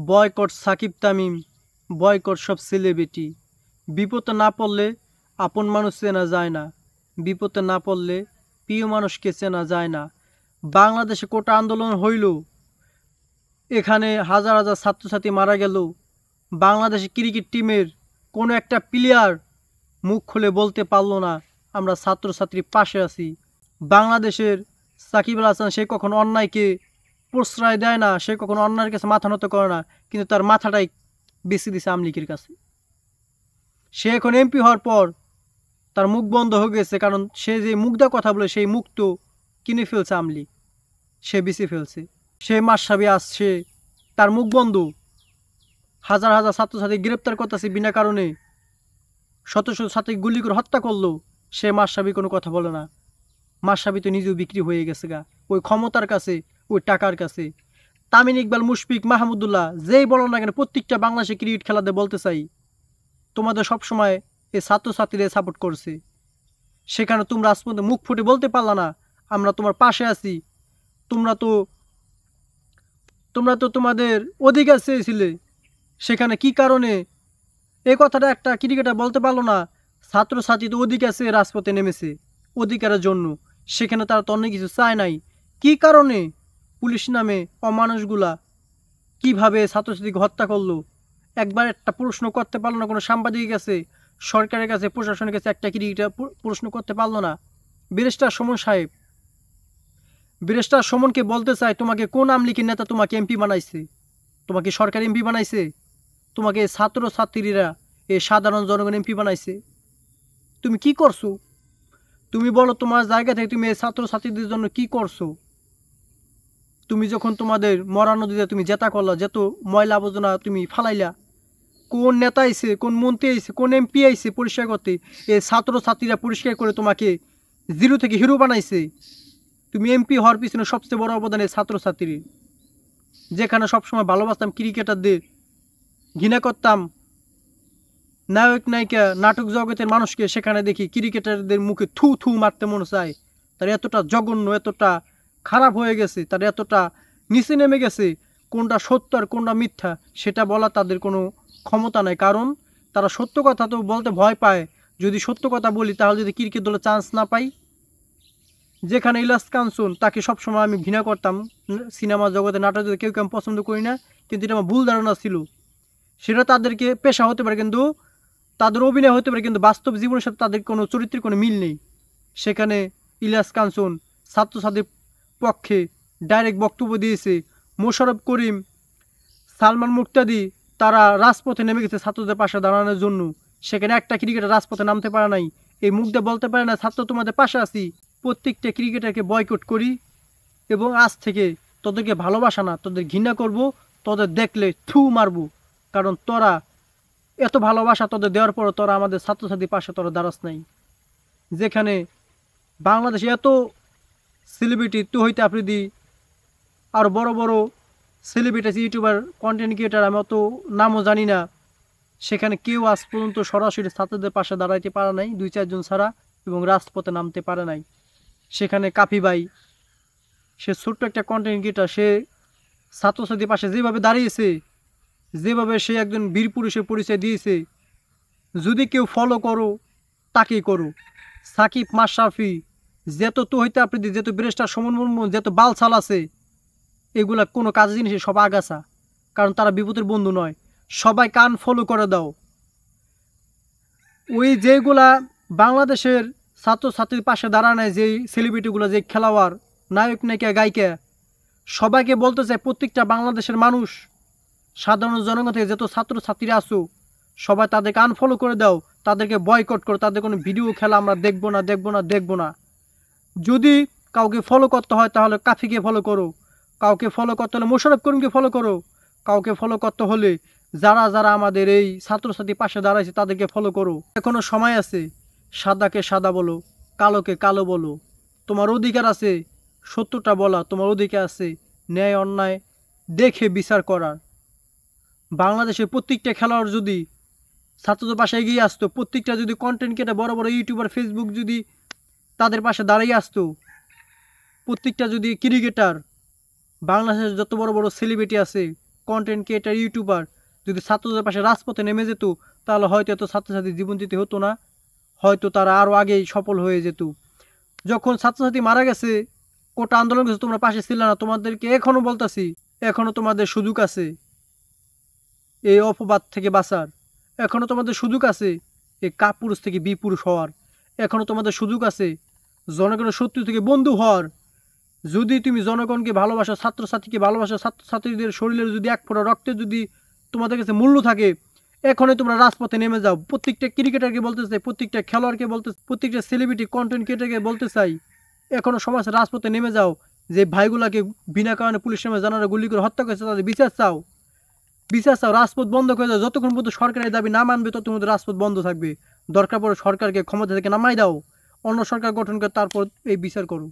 Boycott Shakib Tamim, boycott সব celebrity. বিপদে না পড়লে আপন মানুষ চেনা যায় না, বিপদে না পড়লে প্রিয় মানুষকে চেনা যায় না। বাংলাদেশে কোটা আন্দোলন হইল, এখানে হাজার হাজার ছাত্রছাত্রী মারা গেল। বাংলাদেশ ক্রিকেট টিমের কোনো একটা প্লেয়ার মুখ খুলে বলতে পারলো না আমরা ছাত্রছাত্রীর পাশে আছি। বাংলাদেশের সাকিব আল হাসান সে কখনো অন্যায়কে প্রশ্রয় দেয় না, সে কখনো অন্যায়ের কাছে মাথা নত করে না, কিন্তু তার মাথাটাই বেশি দিছে আওয়ামী লীগের কাছে। সে এখন এমপি হওয়ার পর তার মুখ বন্ধ হয়ে গেছে, কারণ সে যে মুখ দিয়ে কথা বলে সেই মুখ তো কিনে ফেলছে আওয়ামী লীগ, সে বেঁচে ফেলছে। সে মাসাবি আসছে, তার মুখ বন্ধ। হাজার হাজার ছাত্রছাত্রী গ্রেপ্তার করতেছে বিনা কারণে, শত শত ছাত্রী গুলি করে হত্যা করলো, সে মাসাবি কোনো কথা বলে না। মাসাবি তো নিজেও বিক্রি হয়ে গেছে গা ওই ক্ষমতার কাছে, ওই টাকার কাছে। তামিম ইকবাল, মুশফিক, মাহমুদুল্লাহ যেই বলো না কেন, প্রত্যেকটা বাংলাদেশে ক্রিকেট খেলাতে বলতে চাই তোমাদের সবসময় এই ছাত্রছাত্রীদের সাপোর্ট করছে। সেখানে তোমরা আজ পর্যন্ত মুখ ফুটে বলতে পারলা না আমরা তোমার পাশে আছি। তোমরা তো তোমাদের অধিকার চেয়েছিলে, সেখানে কি কারণে এই কথাটা একটা ক্রিকেটার বলতে পারলো না? ছাত্রছাত্রী তো অধিকার চেয়ে রাজপথে নেমেছে অধিকারের জন্য, সেখানে তারা তো অন্য কিছু চায় নাই। কি কারণে পুলিশ নামে অমানুষগুলা কিভাবে ছাত্রছাত্রীকে হত্যা করলো? একবার একটা প্রশ্ন করতে পারলো না কোনো সাংবাদিকের কাছে, সরকারের কাছে, প্রশাসনের কাছে একটা ক্রিকেটার প্রশ্ন করতে পারলো না? ব্যারিস্টার সুমন সাহেব, ব্যারিস্টার সুমনকে বলতে চাই, তোমাকে কোন আওয়ামী লীগের নেতা তোমাকে এমপি বানাইছে? তোমাকে সরকার এমপি বানাইছে? তোমাকে ছাত্রছাত্রীরা এই সাধারণ জনগণ এমপি বানাইছে? তুমি কি করছো? তুমি বলো তোমার জায়গা থেকে তুমি এই ছাত্রছাত্রীদের জন্য কি করছো? তুমি যখন তোমাদের মরা নদীতে তুমি জেতা করলা, যত ময়লা আবর্জনা তুমি ফালাইলা, কোন নেতা আইছে, কোন মন্ত্রী আইছে, কোন এমপি আইছে পরিষ্কার করতে? এই ছাত্রছাত্রীরা পরিষ্কার করে তোমাকে জিরো থেকে হিরো বানাইছে। তুমি এমপি হওয়ার পিছনে সবচেয়ে বড় অবদান এই ছাত্রছাত্রী। যেখানে সবসময় ভালোবাসতাম ক্রিকেটারদের, ঘৃণা করতাম নায়ক নায়িকা নাটক জগতের মানুষকে, সেখানে দেখি ক্রিকেটারদের মুখে থু থু মারতে মনে চায়। তার এতটা জঘন্য, এতটা খারাপ হয়ে গেছে, তার এতটা নিচে নেমে গেছে, কোনটা সত্য আর কোনটা মিথ্যা সেটা বলা তাদের কোনো ক্ষমতা নাই। কারণ তারা সত্য কথা তো বলতে ভয় পায়, যদি সত্য কথা বলি তাহলে যদি ক্রিকেট দলে চান্স না পাই। যেখানে ইলিয়াস কাঞ্চন, তাকে সবসময় আমি ঘৃণা করতাম, সিনেমা জগতে নাটক জগতে কেউ আমি পছন্দ করি না, কিন্তু এটা আমার ভুল ধারণা ছিল। সেটা তাদেরকে পেশা হতে পারে, কিন্তু তাদের অভিনয় হতে পারে, কিন্তু বাস্তব জীবনের সাথে তাদের কোনো চরিত্রের কোনো মিল নেই। সেখানে ইলিয়াস কাঞ্চন ছাত্রছাত্রীর পক্ষে ডাইরেক্ট বক্তব্য দিয়েছে। মোশাররফ করিম, সালমান মুক্তাদি তারা রাজপথে নেমে গেছে ছাত্রদের পাশে দাঁড়ানোর জন্য। সেখানে একটা ক্রিকেটার রাজপথে নামতে পারে নাই, এই মুখ দিয়ে বলতে পারে না ছাত্র তোমাদের পাশে আছি। প্রত্যেকটা ক্রিকেটারকে বয়কট করি এবং আজ থেকে তোদেরকে ভালোবাসা না, তোদের ঘৃণা করব, তোদের দেখলে থু মারবো। কারণ তোরা এত ভালোবাসা তোদের দেওয়ার পরও তোরা আমাদের ছাত্রছাত্রীর পাশে তোরা দাঁড়াস নাই। যেখানে বাংলাদেশে এত সেলিব্রিটি তুহিত আফ্রিদি আর বড় বড় সেলিব্রিটি ইউটিউবার কন্টেন্ট ক্রিয়েটার, আমি অত নামও জানি না, সেখানে কেউ আজ পর্যন্ত সরাসরি ছাত্রদের পাশে দাঁড়াইতে পারে নাই, দুই চারজন ছাড়া, এবং রাজপথে নামতে পারে নাই। সেখানে কাফি ভাই, সে ছোট্ট একটা কন্টেন্ট ক্রিয়েটার, সে ছাত্রছাত্রীর পাশে যেভাবে দাঁড়িয়েছে, যেভাবে সে একজন বীর পুরুষের পরিচয় দিয়েছে, যদি কেউ ফলো করো তাকেই করো। সাকিব, মাশরাফি, যত তুহিত আফ্রিদি, যত ব্যারিস্টার সুমন মুর্মু, যত বালছাল আছে, এগুলা কোনো কাজের জিনিসে সব আগাছা, কারণ তারা বিপদের বন্ধু নয়। সবাই কান ফলো করে দাও। ওই যেগুলা বাংলাদেশের ছাত্রছাত্রীর পাশে দাঁড়ায়, যেই সেলিব্রিটিগুলো, যে খেলোয়াড়, নায়ক নায়িকা, গায়িকা, সবাইকে বলতে চাই প্রত্যেকটা বাংলাদেশের মানুষ, সাধারণ জনগণ থেকে যত ছাত্রছাত্রীরা আসো, সবাই তাদেরকে আনফলো করে দাও, তাদেরকে বয়কট করো, তাদের কোনো ভিডিও খেলা আমরা দেখবো না, দেখবো না, দেখবো না। যদি কাউকে ফলো করতে হয় তাহলে কাফিকে ফলো করো, কাউকে ফলো করতে হলে মোশাররফ করিমকে ফলো করো, কাউকে ফলো করতে হলে যারা যারা আমাদের এই ছাত্রছাত্রীর পাশে দাঁড়াইছে তাদেরকে ফলো করো। এখনও সময় আছে, সাদাকে সাদা বলো, কালোকে কালো বলো। তোমার অধিকার আছে সত্যটা বলা, তোমার অধিকার আছে ন্যায় অন্যায় দেখে বিচার করার। বাংলাদেশের প্রত্যেকটা খেলোয়াড় যদি ছাত্রদের পাশে এগিয়ে আসতো, প্রত্যেকটা যদি কন্টেন্ট ক্রিয়েটার, বড় বড় ইউটিউবার, ফেসবুক যদি তাদের পাশে দাঁড়িয়ে আসতো, প্রত্যেকটা যদি ক্রিকেটার, বাংলাদেশের যত বড় বড় সেলিব্রিটি আছে, কন্টেন্ট ক্রিয়েটার, ইউটিউবার যদি ছাত্রদের পাশে রাজপথে নেমে যেত, তাহলে হয়তো এত ছাত্রছাত্রীর জীবন দিতে হতো না, হয়তো তারা আরও আগেই সফল হয়ে যেত। যখন ছাত্রছাত্রী মারা গেছে, কোটা আন্দোলন গেছে, তোমরা পাশে ছিল না। তোমাদেরকে এখনও বলতাছি, এখনও তোমাদের সুযোগ আছে এই অপবাদ থেকে বাঁচার। এখনও তোমাদের সুযোগ আছে এই কাপুরুষ থেকে বিপুরুষ হওয়ার। এখনও তোমাদের সুযোগ আছে জনগণের শত্রু থেকে বন্ধু হওয়ার। যদি তুমি জনগণকে ভালোবাসো, ছাত্রছাত্রীকে ভালোবাসো, ছাত্রছাত্রীদের শরীরের যদি এক ফোঁটা রক্তের যদি তোমাদের কাছে মূল্য থাকে, এখনই তোমরা রাজপথে নেমে যাও। প্রত্যেকটা ক্রিকেটারকে বলতে চাই, প্রত্যেকটা খেলোয়াড়কে বলতে, প্রত্যেকটা সেলিব্রিটি কন্টেন্ট ক্রিয়েটারকে বলতে চাই, এখনও সমাজ রাজপথে নেমে যাও। যে ভাইগুলাকে বিনা কারণে পুলিশ নামে জানারা গুলি করে হত্যা করেছে, তাদের বিচার চাও, বিচার চাও। রাজপথ বন্ধ করে দাও। যতক্ষণ পর্যন্ত সরকারের দাবি না মানবে, ততক্ষণ পর্যন্ত রাজপথ বন্ধ থাকবে। দরকার পড়ে সরকারকে ক্ষমতা থেকে নামাই দাও, অন্য সরকার গঠন করে তারপর এই বিচার করো।